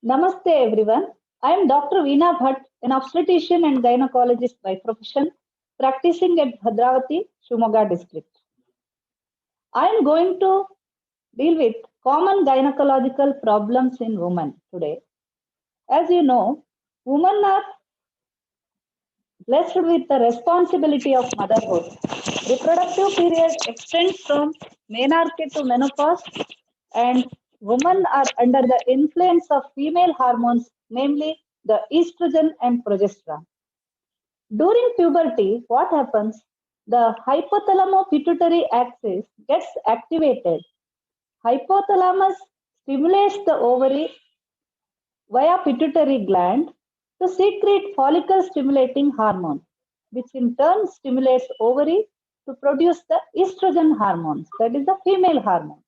Namaste everyone. I am Dr. Veena Bhatt, an obstetrician and gynecologist by profession, practicing at Bhadravati, Shumoga district. I am going to deal with common gynecological problems in women today. As you know, women are blessed with the responsibility of motherhood. Reproductive period extends from menarche to menopause, and women are under the influence of female hormones, namely the estrogen and progesterone. During puberty, what happens? The hypothalamo-pituitary axis gets activated. Hypothalamus stimulates the ovary via pituitary gland to secrete follicle stimulating hormone, which in turn stimulates ovary to produce the estrogen hormones, that is the female hormone.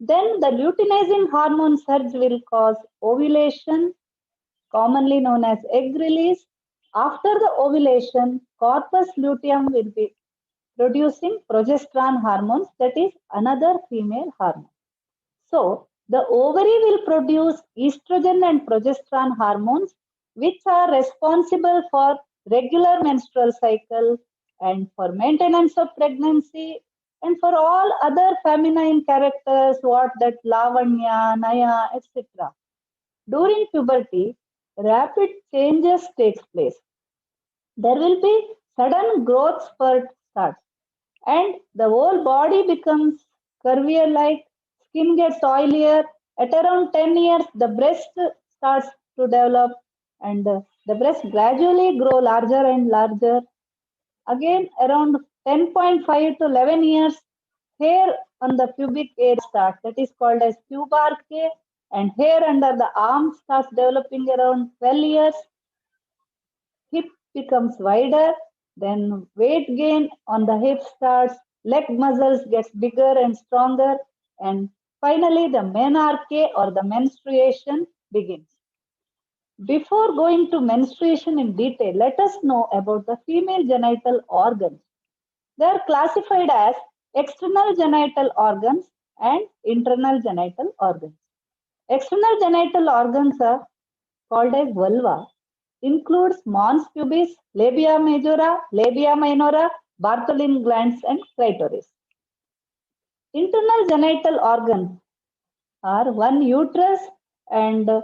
Then the luteinizing hormone surge will cause ovulation, commonly known as egg release. After the ovulation, corpus luteum will be producing progesterone hormones, that is another female hormone. So, the ovary will produce estrogen and progesterone hormones, which are responsible for regular menstrual cycle and for maintenance of pregnancy and for all other feminine characters, what that lavanya, naya, etc. During puberty, rapid changes takes place. There will be sudden growth spurt starts, and the whole body becomes curvier like, skin gets oilier. At around 10 years, the breast starts to develop, and the breast gradually grow larger and larger. Again, around 10.5 to 11 years, hair on the pubic area starts, that is called as pubarche, and hair under the arm starts developing around 12 years. Hip becomes wider, then weight gain on the hip starts, leg muscles gets bigger and stronger, and finally the menarche or the menstruation begins. Before going to menstruation in detail, let us know about the female genital organs. They are classified as external genital organs and internal genital organs. External genital organs are called as vulva, includes mons pubis, labia majora, labia minora, Bartholin glands, and clitoris. Internal genital organs are one uterus and two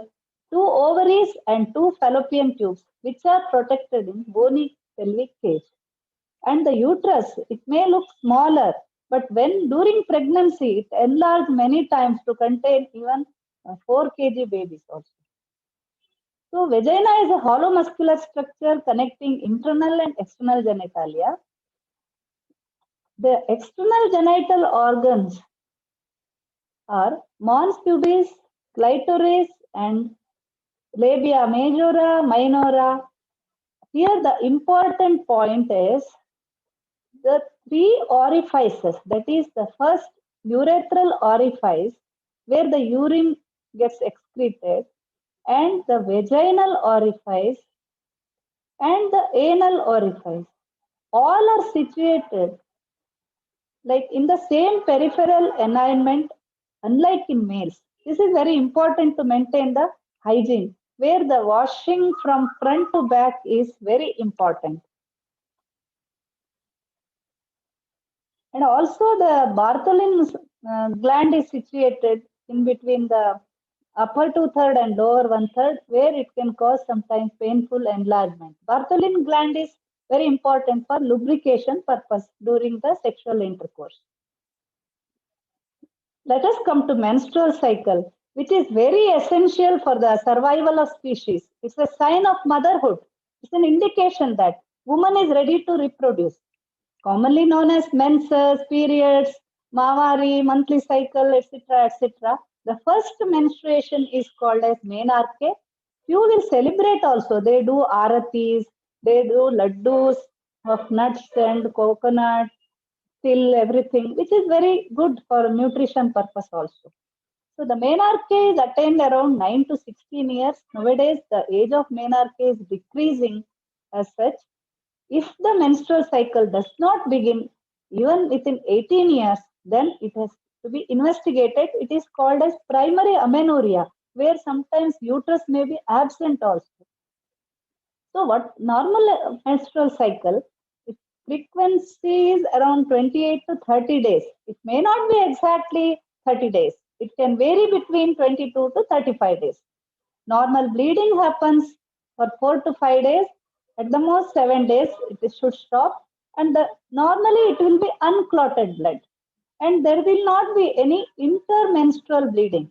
ovaries and two fallopian tubes, which are protected in bony pelvic cage. And the uterus, it may look smaller, but when during pregnancy, it enlarges many times to contain even 4 kg babies also. So, vagina is a hollow muscular structure connecting internal and external genitalia. The external genital organs are mons pubis, clitoris, and labia majora, minora. Here, the important point is the three orifices, that is, the first urethral orifice where the urine gets excreted, and the vaginal orifice and the anal orifice all are situated like in the same peripheral alignment, unlike in males. This is very important to maintain the hygiene, where the washing from front to back is very important. And also the Bartholin gland is situated in between the upper two-third and lower one-third, where it can cause sometimes painful enlargement. Bartholin gland is very important for lubrication purpose during the sexual intercourse. Let us come to menstrual cycle, which is very essential for the survival of species. It's a sign of motherhood. It's an indication that woman is ready to reproduce. Commonly known as menses, periods, mavari, monthly cycle, etc., etc. The first menstruation is called as menarche. Few will celebrate also. They do aratis, they do laddus of nuts and coconut, till everything, which is very good for nutrition purpose also. So the menarche is attained around 9 to 16 years. Nowadays, the age of menarche is decreasing as such. If the menstrual cycle does not begin even within 18 years, then it has to be investigated. It is called as primary amenorrhea. where sometimes uterus may be absent also. So what normal menstrual cycle, if frequency is around 28 to 30 days. It may not be exactly 30 days. It can vary between 22 to 35 days. Normal bleeding happens for 4 to 5 days. At the most 7 days, it should stop. And normally it will be unclotted blood. And there will not be any intermenstrual bleeding.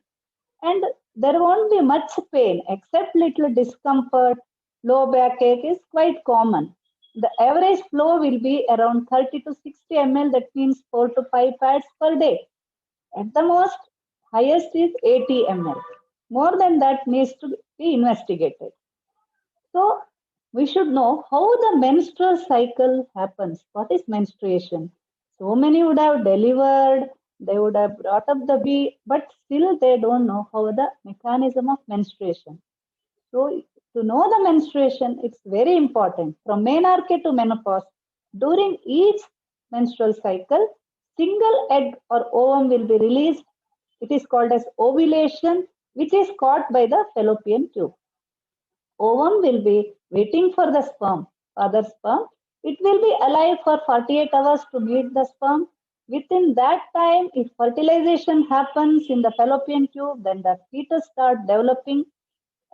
And there won't be much pain except little discomfort. Low backache is quite common. The average flow will be around 30 to 60 ml, that means 4 to 5 pads per day. At the most, highest is 80 ml. More than that needs to be investigated. So we should know how the menstrual cycle happens. What is menstruation? So many would have delivered, they would have brought up the baby, but still they don't know how the mechanism of menstruation. So to know the menstruation, it's very important. From menarche to menopause, during each menstrual cycle, single egg or ovum will be released. It is called as ovulation, which is caught by the fallopian tube. Ovum will be waiting for the sperm, other sperm. It will be alive for 48 hours to meet the sperm. Within that time, if fertilization happens in the fallopian tube, then the fetus start developing.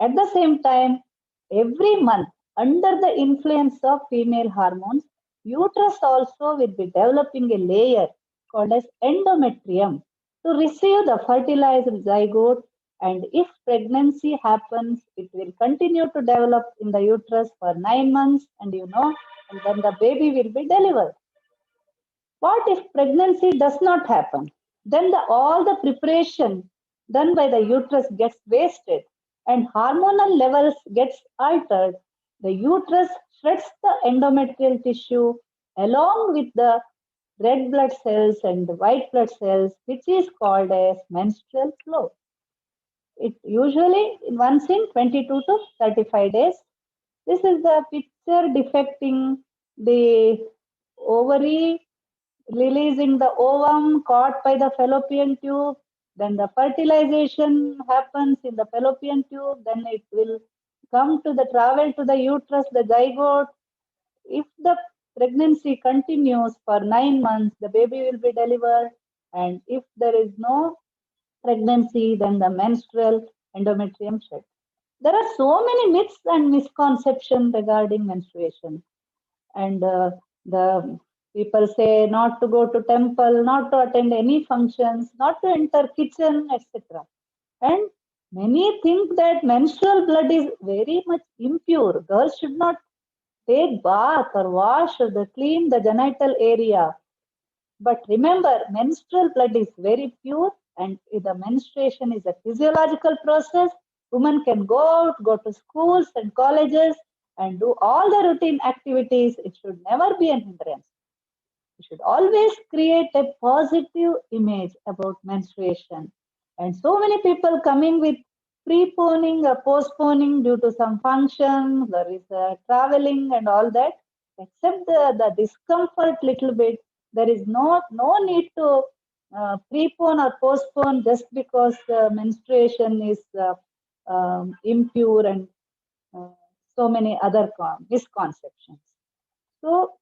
At the same time, every month, under the influence of female hormones, uterus also will be developing a layer called as endometrium to receive the fertilized zygote. And if pregnancy happens, it will continue to develop in the uterus for 9 months, and then the baby will be delivered. What if pregnancy does not happen? Then all the preparation done by the uterus gets wasted and hormonal levels gets altered. The uterus shreds the endometrial tissue along with the red blood cells and the white blood cells, which is called as menstrual flow. It usually once in 22 to 35 days. This is the picture depicting the ovary releasing the ovum caught by the fallopian tube. Then the fertilization happens in the fallopian tube. Then it will come to the travel to the uterus, the zygote. If the pregnancy continues for 9 months, the baby will be delivered. And if there is no pregnancy, then the menstrual endometrium shed. There are so many myths and misconceptions regarding menstruation. And the people say not to go to temple, not to attend any functions, not to enter kitchen, etc. And many think that menstrual blood is very much impure. Girls should not take bath or wash or clean the genital area. But remember, menstrual blood is very pure, and the menstruation is a physiological process. Women can go out, go to schools and colleges, and do all the routine activities. It should never be an hindrance. We should always create a positive image about menstruation. And so many people coming with preponing or postponing due to some function, there is traveling and all that. Except the discomfort little bit, there is no need to prepone or postpone just because menstruation is impure and uh, so many other misconceptions. So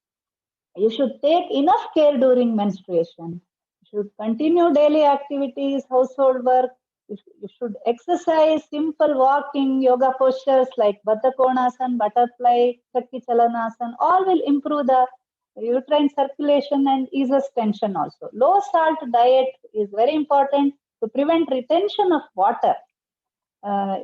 you should take enough care during menstruation. You should continue daily activities, household work. You should exercise, simple walking, yoga postures like Baddha Konasana, butterfly, Chakki Chalanasana. All will improve the uterine circulation and eases tension also. Low salt diet is very important to prevent retention of water,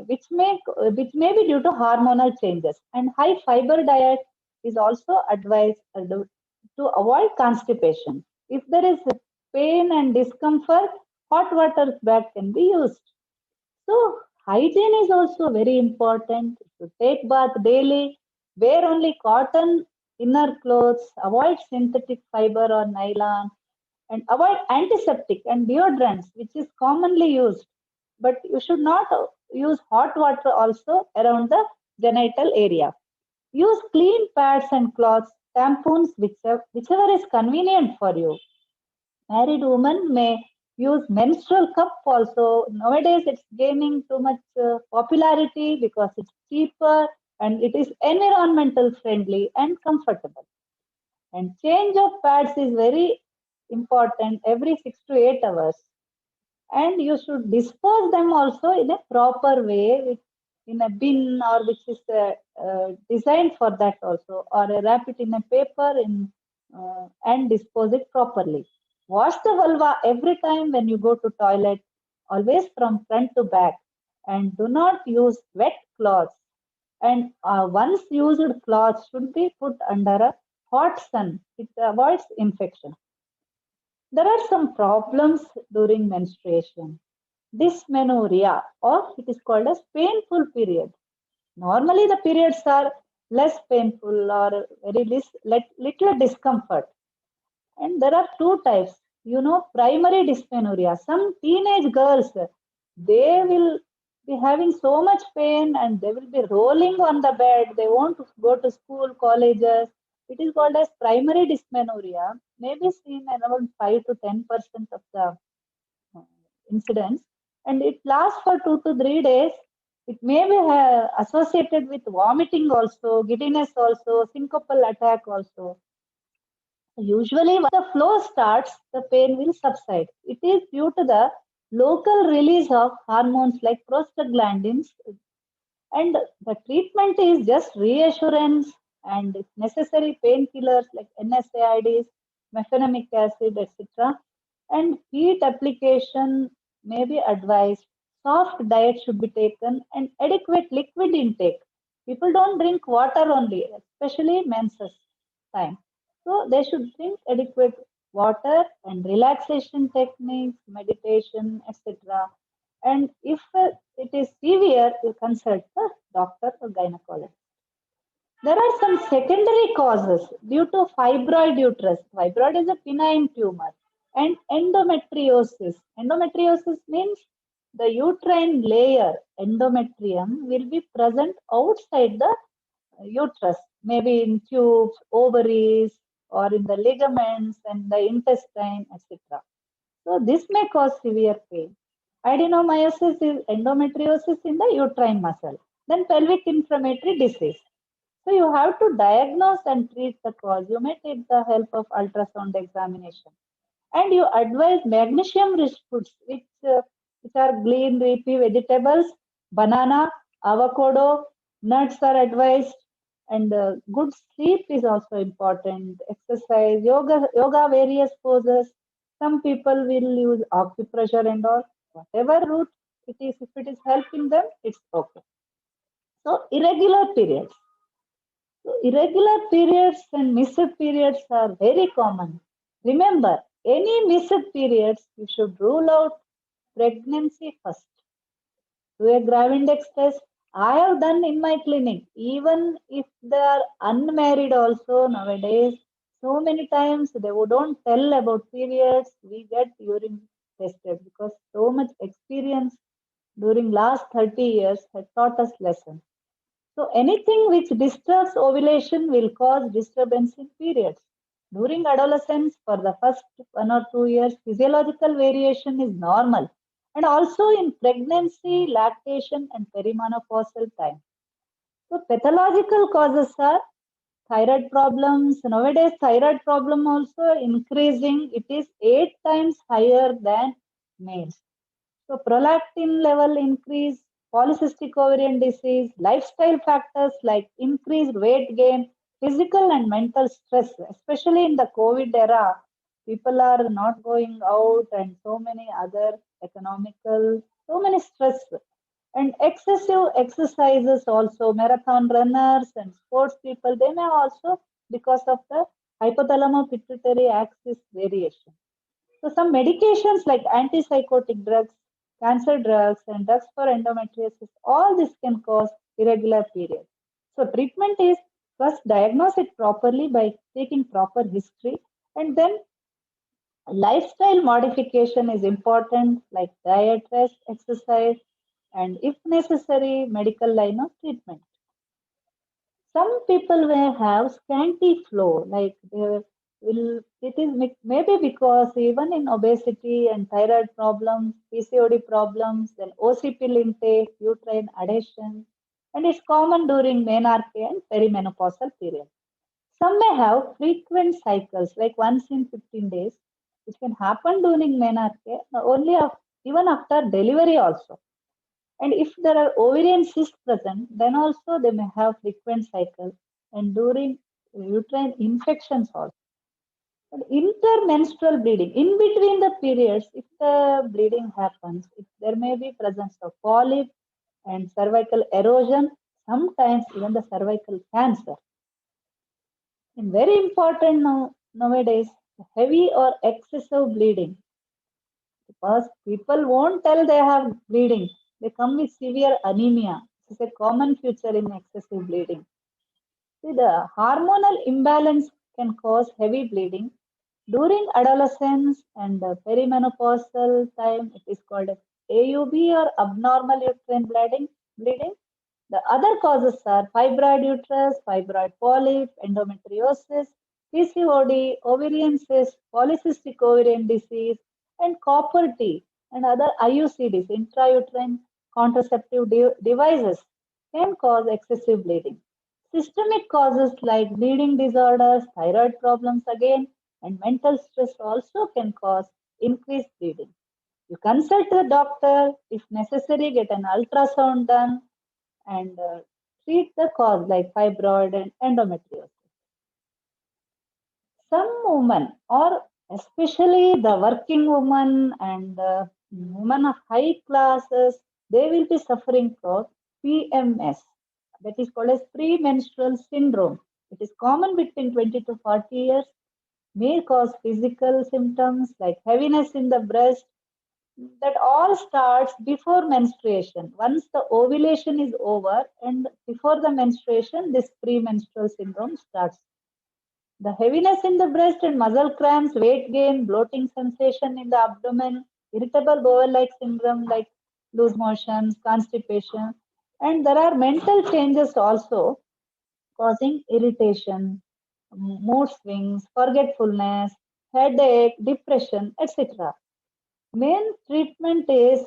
which may be due to hormonal changes. And high fiber diet is also advised to avoid constipation. If there is pain and discomfort, hot water bath can be used. So hygiene is also very important. To take bath daily, wear only cotton inner clothes, avoid synthetic fiber or nylon, and avoid antiseptic and deodorants, which is commonly used. But you should not use hot water also around the genital area. Use clean pads and cloths, tampons, whichever is convenient for you. Married women may use menstrual cup also. Nowadays it's gaining too much popularity because it's cheaper and it is environmental friendly and comfortable. And change of pads is very important every 6 to 8 hours. And you should dispose them also in a proper way, in a bin or which is designed for that also, or wrap it in a paper and dispose it properly. Wash the vulva every time when you go to toilet, always from front to back, and do not use wet cloths. And once used cloths should be put under a hot sun. It avoids infection. There are some problems during menstruation. Dysmenorrhea, or it is called as painful period. Normally, the periods are less painful or very little discomfort. And there are two types. Primary dysmenorrhea. Some teenage girls, they will be having so much pain and they will be rolling on the bed. They want to go to school, colleges. It is called as primary dysmenorrhea. Maybe seen around 5 to 10% of the uh, incidents, and it lasts for 2 to 3 days. It may be associated with vomiting also, giddiness also, syncopal attack also. Usually, once the flow starts, the pain will subside. It is due to the local release of hormones like prostaglandins, and the treatment is just reassurance and if necessary painkillers like NSAIDs, mefenamic acid, etc. And heat application may be advised. Soft diet should be taken and adequate liquid intake. People don't drink water only, especially menses time. So they should drink adequate water and relaxation techniques, meditation, etc. And if it is severe, you consult the doctor or gynecologist. There are some secondary causes due to fibroid uterus. Fibroid is a benign tumor. And endometriosis. Endometriosis means the uterine layer, endometrium, will be present outside the uterus, maybe in tubes, ovaries, or in the ligaments and the intestine, etc. So this may cause severe pain. Adenomyosis is endometriosis in the uterine muscle. Then pelvic inflammatory disease. So you have to diagnose and treat the cause. You may take the help of ultrasound examination. And you advise magnesium rich foods, which are green leafy vegetables, banana, avocado, nuts are advised, and good sleep is also important. Exercise, yoga, various poses. Some people will use acupressure and all. Whatever route it is, if it is helping them, it's okay. So irregular periods. So irregular periods and missed periods are very common. Remember, any missed periods, you should rule out pregnancy first. Do a Gravindex test. I have done in my clinic, even if they are unmarried also nowadays. So many times they don't tell about periods. We get urine tested because so much experience during last 30 years has taught us lessons. So anything which disturbs ovulation will cause disturbance in periods. During adolescence, for the first 1 or 2 years, physiological variation is normal. And also in pregnancy, lactation, and perimenopausal time. So pathological causes are thyroid problems. Nowadays, thyroid problem also increasing. It is 8 times higher than males. So prolactin level increase, polycystic ovarian disease, lifestyle factors like increased weight gain, physical and mental stress, especially in the COVID era, people are not going out and so many other economical, so many stress and excessive exercises also, marathon runners and sports people, they may also because of the hypothalamo pituitary axis variation. So some medications like antipsychotic drugs, cancer drugs, and drugs for endometriosis, all this can cause irregular periods. So treatment is first diagnose it properly by taking proper history, and then lifestyle modification is important like diet, rest, exercise, and if necessary, medical line of treatment. Some people may have scanty flow, like they will It is maybe because even in obesity and thyroid problems, PCOD problems, then OCPL intake, uterine adhesion, and it's common during menarche and perimenopausal period. Some may have frequent cycles, like once in 15 days, which can happen during menarche, only even after delivery also. And if there are ovarian cysts present, then also they may have frequent cycles and during uterine infections also. But intermenstrual bleeding, in between the periods, if the bleeding happens, if there may be presence of polyp and cervical erosion, sometimes even the cervical cancer. And very important nowadays, heavy or excessive bleeding, because people won't tell they have bleeding. They come with severe anemia. This is a common feature in excessive bleeding. See, the hormonal imbalance can cause heavy bleeding. During adolescence and perimenopausal time, it is called as AUB or abnormal uterine bleeding. The other causes are fibroid uterus, fibroid polyp, endometriosis, PCOD, ovarian cyst, polycystic ovarian disease, and copper T and other IUCDs, intrauterine contraceptive devices, can cause excessive bleeding. Systemic causes like bleeding disorders, thyroid problems again, and mental stress also can cause increased bleeding. You consult the doctor, if necessary, get an ultrasound done and treat the cause like fibroid and endometriosis. Some women, or especially the working woman and women of high classes, they will be suffering from PMS, that is called as premenstrual syndrome. It is common between 20 to 40 years, may cause physical symptoms like heaviness in the breast, that all starts before menstruation. Once the ovulation is over and before the menstruation, this premenstrual syndrome starts. The heaviness in the breast and muscle cramps, weight gain, bloating sensation in the abdomen, irritable bowel-like syndrome like loose motions, constipation, and there are mental changes also causing irritation, mood swings, forgetfulness, headache, depression, etc. Main treatment is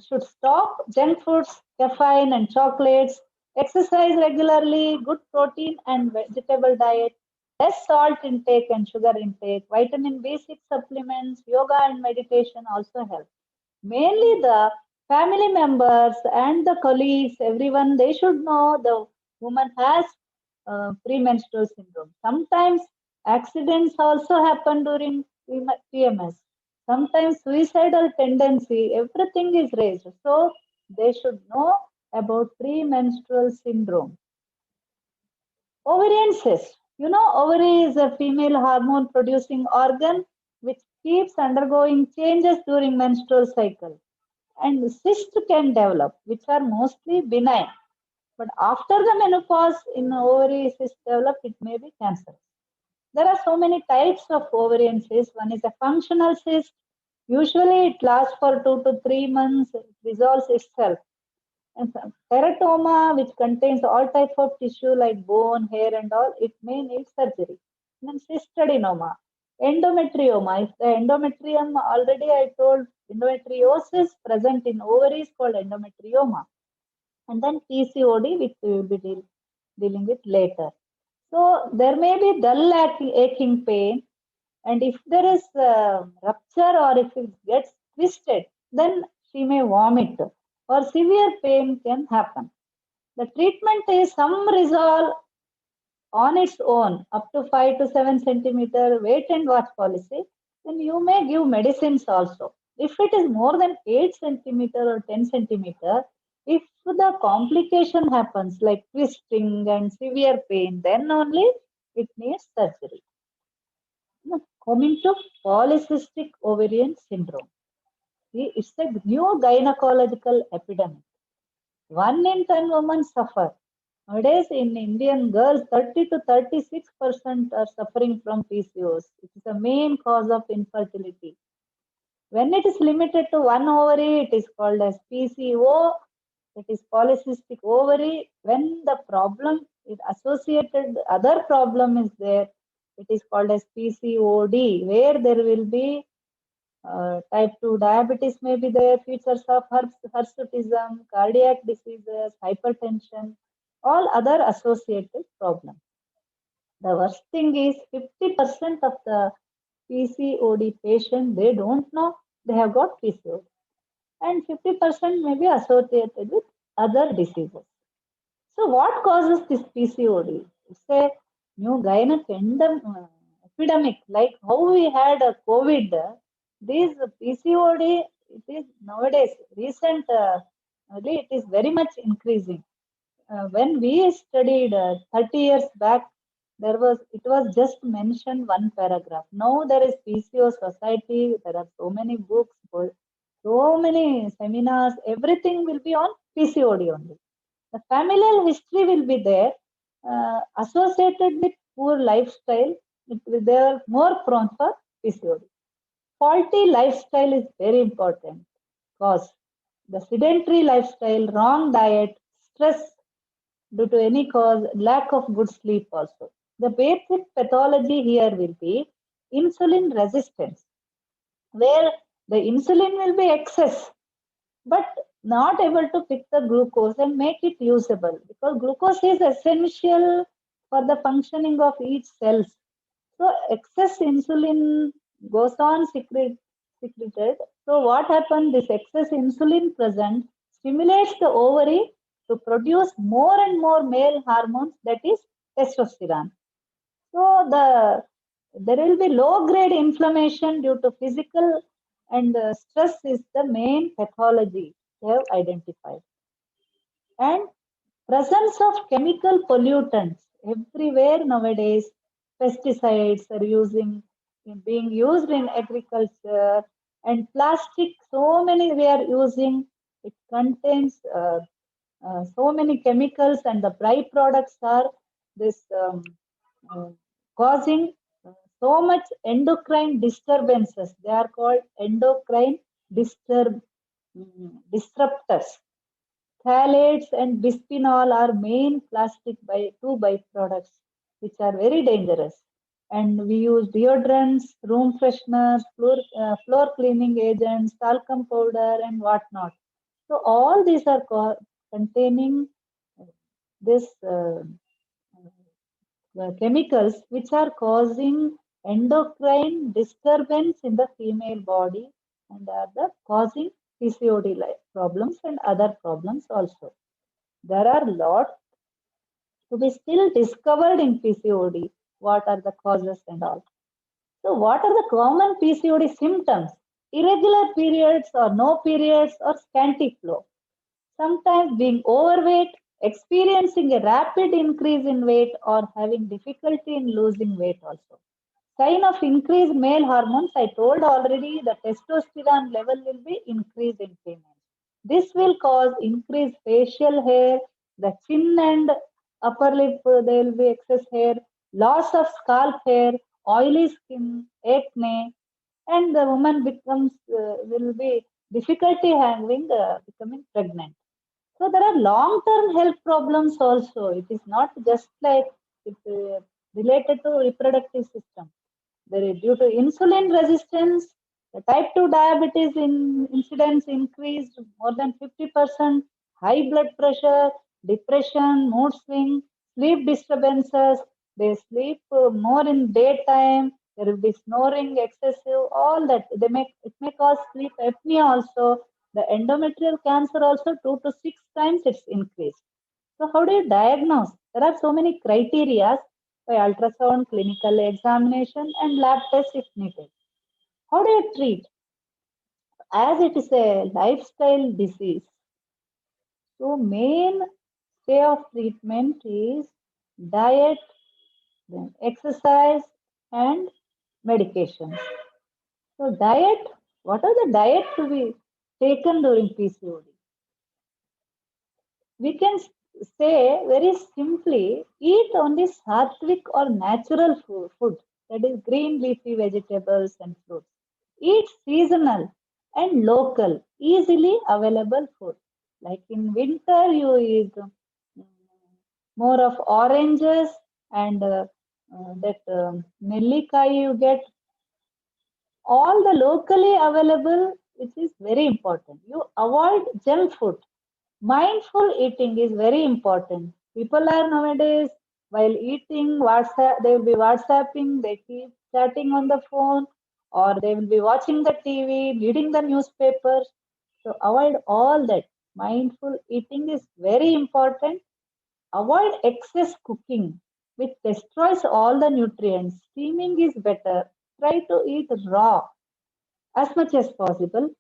should stop junk foods, caffeine and chocolates, exercise regularly, good protein and vegetable diet, less salt intake and sugar intake, vitamin B6 supplements, yoga and meditation also help. Mainly the family members and the colleagues, everyone, they should know the woman has premenstrual syndrome. Sometimes accidents also happen during PMS. Sometimes suicidal tendency, everything is raised. So they should know about premenstrual syndrome. Ovarian cyst. You know, ovary is a female hormone producing organ which keeps undergoing changes during menstrual cycle. And cysts can develop, which are mostly benign. But after the menopause, in ovary cyst develop, it may be cancerous. There are so many types of ovarian cyst. One is a functional cyst. Usually it lasts for 2 to 3 months, it resolves itself. And teratoma, which contains all types of tissue like bone, hair, and all, it may need surgery. And then cystadenoma, endometrioma. If the endometrium, already I told, endometriosis present in ovaries called endometrioma. And then PCOD, which we will be dealing with later. So there may be dull aching pain, and if there is rupture or if it gets twisted, then she may vomit or severe pain can happen. The treatment is some resolve on its own up to 5 to 7 centimeter wait and watch policy. Then you may give medicines also. If it is more than 8 centimeter or 10 centimeter, if the complication happens like twisting and severe pain, then only it needs surgery. Now, coming to polycystic ovarian syndrome. See, it's a new gynecological epidemic. 1 in 10 women suffer. Nowadays, in Indian girls, 30 to 36% are suffering from PCOS. It is the main cause of infertility. When it is limited to one ovary, it is called as PCO, that is polycystic ovary. When the problem is associated, other problem is there, it is called as PCOD, where there will be type 2 diabetes may be there, features of hirsutism, cardiac diseases, hypertension, all other associated problems. The worst thing is 50% of the PCOD patient, they don't know they have got PCOD, and 50% may be associated with other diseases. So what causes this PCOD? It's a new epidemic, like how we had a COVID. This PCOD, it is nowadays recent. It is very much increasing. When we studied 30 years back, it was just mentioned one paragraph. Now there is PCO Society. There are so many books, so many seminars. Everything will be on PCOD only. The familial history will be there, associated with poor lifestyle. They are more prone for PCOD. Faulty lifestyle is very important because the sedentary lifestyle, wrong diet, stress due to any cause, lack of good sleep also. The basic pathology here will be insulin resistance, where the insulin will be excess, but not able to pick the glucose and make it usable, because glucose is essential for the functioning of each cells. So excess insulin goes on secreted. So what happens? This excess insulin present stimulates the ovary to produce more and more male hormones, that is testosterone. So there will be low grade inflammation due to physical, and stress is the main pathology they have identified. And presence of chemical pollutants everywhere nowadays. Pesticides are being used in agriculture, and plastic. So many we are using. It contains so many chemicals, and the byproducts are this uh, causing so much endocrine disturbances. They are called endocrine disruptors. Phthalates and bisphenol are main two byproducts, which are very dangerous. And we use deodorants, room fresheners, floor cleaning agents, talcum powder, and whatnot. So all these are containing this chemicals which are causing endocrine disturbance in the female body, and are the causing PCOD like problems and other problems also. There are lots to be still discovered in PCOD. What are the causes and all? So, what are the common PCOD symptoms? Irregular periods or no periods or scanty flow. Sometimes being overweight, experiencing a rapid increase in weight, or having difficulty in losing weight also. Sign of increased male hormones, I told already, the testosterone level will be increased in females. This will cause increased facial hair, the chin and upper lip, there will be excess hair, loss of scalp hair, oily skin, acne, and the woman will be difficulty having becoming pregnant. So there are long-term health problems also. It is not just like it related to reproductive system. There is due to insulin resistance, the type 2 diabetes incidence increased more than 50%, high blood pressure, depression, mood swing, sleep disturbances. They sleep more in daytime. There will be snoring, excessive, all that. It may cause sleep apnea also. The endometrial cancer also 2 to 6 times it's increased. So how do you diagnose? There are so many criteria by ultrasound, clinical examination, and lab tests if needed. How do you treat? As it is a lifestyle disease, so main way of treatment is diet, then exercise, and medication. So diet, what are the diet to be taken during PCOD? We can say very simply, eat only sattvic or natural food, that is green leafy vegetables and fruits. Eat seasonal and local, easily available food. Like in winter, you eat more of oranges and that Nellikai you get, all the locally available, which is very important. You avoid junk food. Mindful eating is very important. People are nowadays, while eating, WhatsApp, they will be WhatsApping, they keep chatting on the phone, or they will be watching the TV, reading the newspapers. So avoid all that. Mindful eating is very important. Avoid excess cooking, which destroys all the nutrients. Steaming is better. Try to eat raw as much as possible.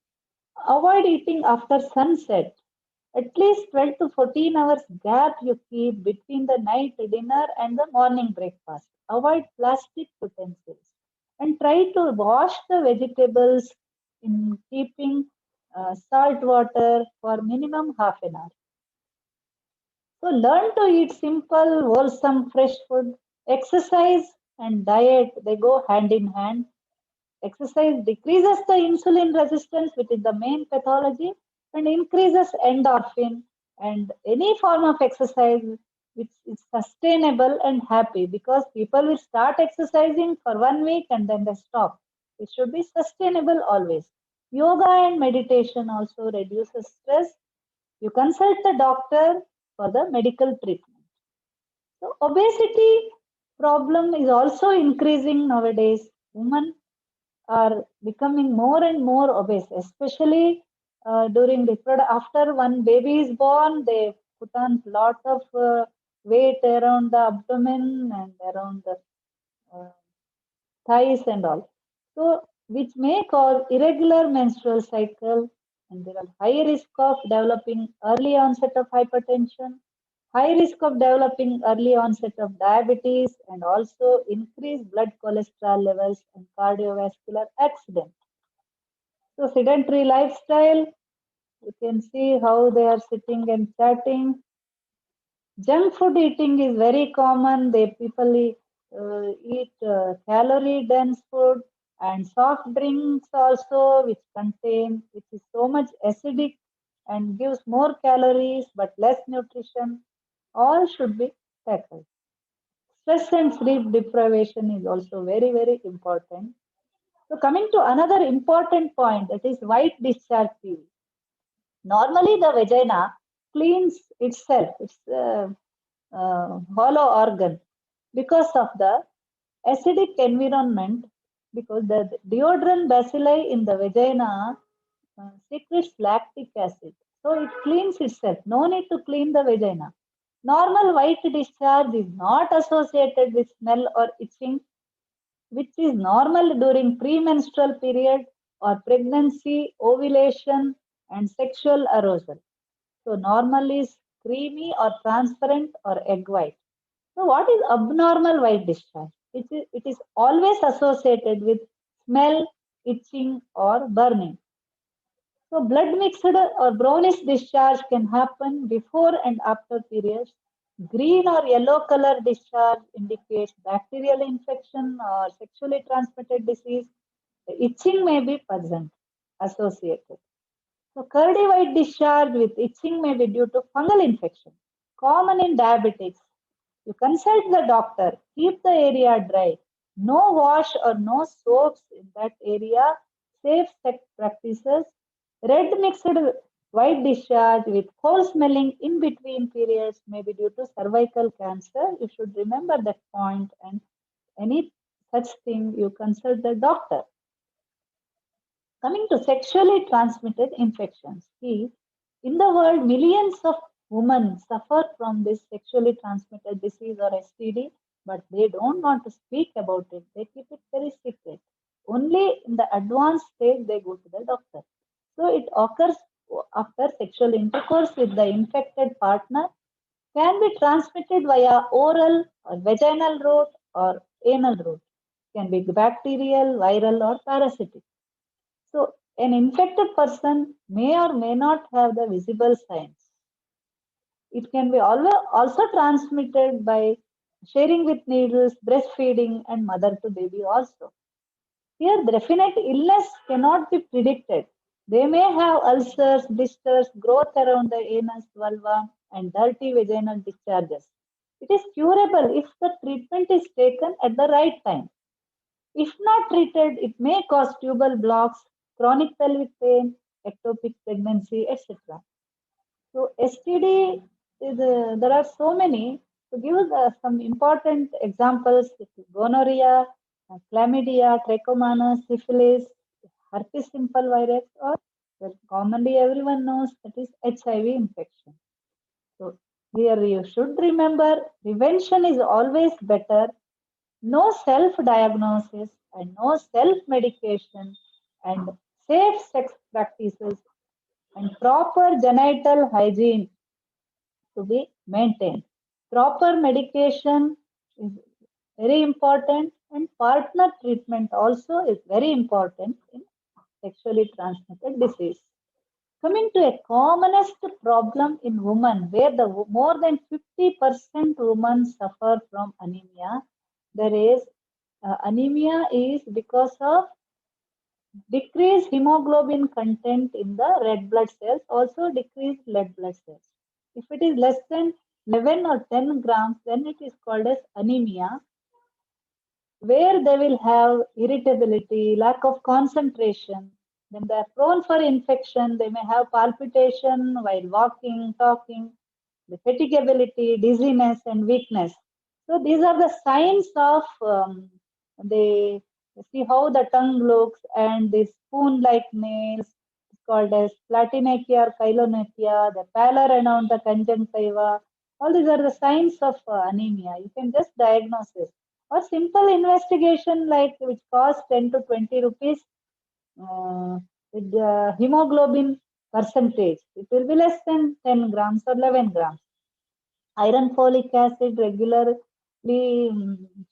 Avoid eating after sunset. At least 12 to 14 hours gap you keep between the night dinner and the morning breakfast. Avoid plastic utensils and try to wash the vegetables in keeping salt water for minimum half an hour. So learn to eat simple, wholesome, fresh food. Exercise and diet, they go hand in hand. Exercise decreases the insulin resistance, which is the main pathology, and increases endorphin. And any form of exercise which is sustainable and happy, because people will start exercising for 1 week and then they stop. It should be sustainable always. Yoga and meditation also reduces stress. You consult the doctor for the medical treatment. So obesity problem is also increasing nowadays. Women are becoming more and more obese, especially during after one baby is born, they put on lot of weight around the abdomen and around the uh, thighs and all. So, which may cause irregular menstrual cycle, and there are high risk of developing early onset of hypertension, high risk of developing early onset of diabetes, and also increased blood cholesterol levels and cardiovascular accident. So, sedentary lifestyle, you can see how they are sitting and chatting. Junk food eating is very common. They people eat calorie dense food and soft drinks also, which is so much acidic and gives more calories but less nutrition. All should be tackled. Stress and sleep deprivation is also very, very important. So coming to another important point, that is white discharge period. Normally, the vagina cleans itself. It's hollow organ because of the acidic environment, because the deodorant bacilli in the vagina secretes lactic acid. So it cleans itself. No need to clean the vagina. Normal white discharge is not associated with smell or itching, which is normal during premenstrual period or pregnancy, ovulation, and sexual arousal. So normal is creamy or transparent or egg white. So what is abnormal white discharge? It is always associated with smell, itching, or burning. So blood mixed or brownish discharge can happen before and after periods. Green or yellow color discharge indicates bacterial infection or sexually transmitted disease. The itching may be present, associated. So curdy white discharge with itching may be due to fungal infection, common in diabetics. You consult the doctor, keep the area dry, no wash or no soaps in that area, safe sex practices, red mixed white discharge with coal smelling in between periods may be due to cervical cancer. You should remember that point, and any such thing you consult the doctor. Coming to sexually transmitted infections, see, in the world, millions of women suffer from this sexually transmitted disease or STD, but they don't want to speak about it. They keep it very secret. Only in the advanced stage they go to the doctor. So it occurs after sexual intercourse with the infected partner, can be transmitted via oral or vaginal route or anal route. Can be bacterial, viral, or parasitic. So, an infected person may or may not have the visible signs. It can be also transmitted by sharing with needles, breastfeeding, and mother to baby also. Here, definite illness cannot be predicted. They may have ulcers, blisters, growth around the anus, vulva, and dirty vaginal discharges. It is curable if the treatment is taken at the right time. If not treated, it may cause tubal blocks, chronic pelvic pain, ectopic pregnancy, etc. So STD is there are so many. To give some important examples, gonorrhea, chlamydia, trichomonas, syphilis, herpes simple virus, or well, commonly everyone knows that is HIV infection. So here you should remember prevention is always better. No self-diagnosis and no self-medication and safe sex practices and proper genital hygiene to be maintained. Proper medication is very important and partner treatment also is very important in sexually transmitted disease. Coming to a commonest problem in women, where the more than 50% women suffer from anemia, there is anemia is because of decreased hemoglobin content in the red blood cells, also decreased red blood cells. If it is less than 11 or 10 grams, then it is called as anemia, where they will have irritability, lack of concentration, then they are prone for infection, they may have palpitation while walking, talking, the fatigability, dizziness, and weakness. So these are the signs of they see how the tongue looks and the spoon-like nails called as platinacea or chylomicea, the pallor around the conjunctiva. All these are the signs of anemia. You can just diagnose it. Or simple investigation like which costs 10 to 20 rupees with the hemoglobin percentage. It will be less than 10 grams or 11 grams. Iron folic acid regularly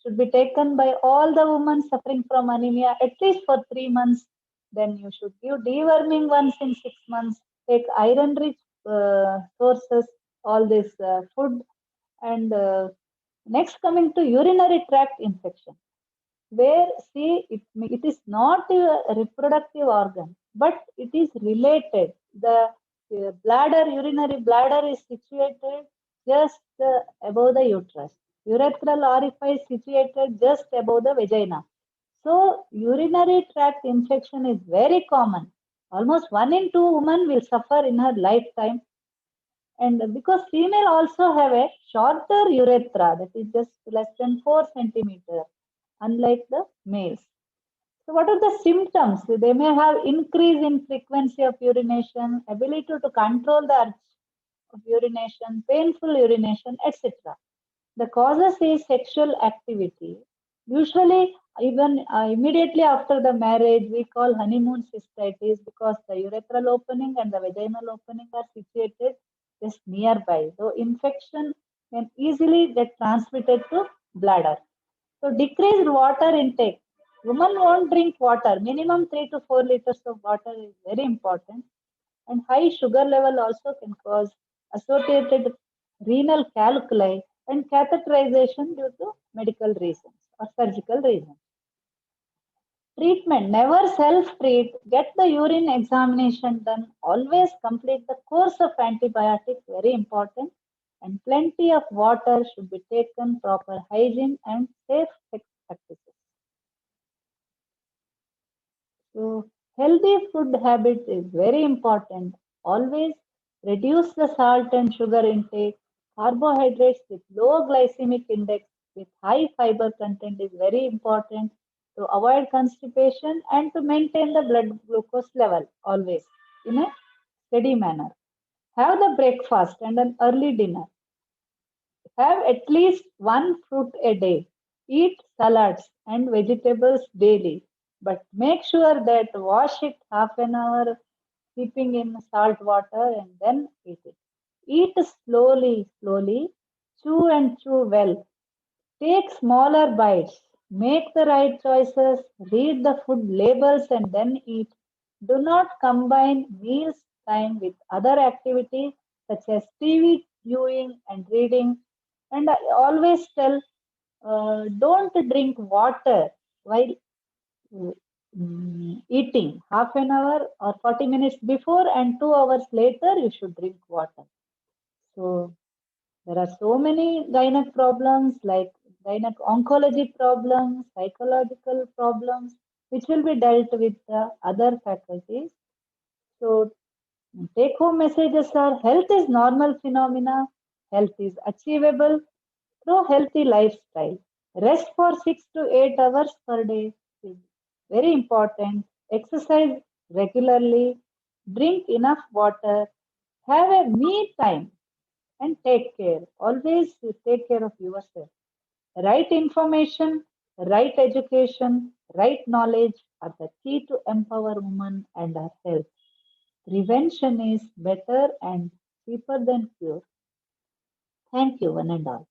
should be taken by all the women suffering from anemia at least for 3 months. Then you should give deworming once in 6 months. Take iron rich sources, all this food. And next, coming to urinary tract infection, where see it is not a reproductive organ, but it is related. The bladder, urinary bladder is situated just above the uterus. Urethral orifice situated just above the vagina. So urinary tract infection is very common. Almost 1 in 2 women will suffer in her lifetime. And because female also have a shorter urethra, that is just less than 4 centimeter, unlike the males. So what are the symptoms? They may have increase in frequency of urination, ability to control the urge of urination, painful urination, etc. The causes is sexual activity. Usually, even immediately after the marriage, we call honeymoon cystitis because the urethral opening and the vaginal opening are situated just nearby. So infection can easily get transmitted to bladder. So decreased water intake. Women won't drink water. Minimum 3 to 4 liters of water is very important. And high sugar level also can cause associated renal calculi and catheterization due to medical reasons or surgical reasons. Treatment, never self-treat, get the urine examination done, always complete the course of antibiotics, very important, and plenty of water should be taken, proper hygiene and safe sex practices. So healthy food habits is very important. Always reduce the salt and sugar intake. Carbohydrates with low glycemic index with high fiber content is very important to avoid constipation and to maintain the blood glucose level always in a steady manner. Have the breakfast and an early dinner. Have at least one fruit a day. Eat salads and vegetables daily, but make sure that wash it half an hour, keeping in salt water, and then eat it. Eat slowly, slowly. Chew and chew well. Take smaller bites. Make the right choices. Read the food labels and then eat. Do not combine meals time with other activities such as TV viewing and reading. And I always tell don't drink water while eating. Half an hour or 40 minutes before and 2 hours later, you should drink water. So There are so many gynec problems like gynec oncology problems, psychological problems, which will be dealt with the other faculties. So take home messages are health is normal phenomena, health is achievable through healthy lifestyle. Rest for 6 to 8 hours per day is very important. Exercise regularly, drink enough water, have a me time and take care. Always take care of yourself. Right information, right education, right knowledge are the key to empower women and our health. Prevention is better and cheaper than cure. Thank you, one and all.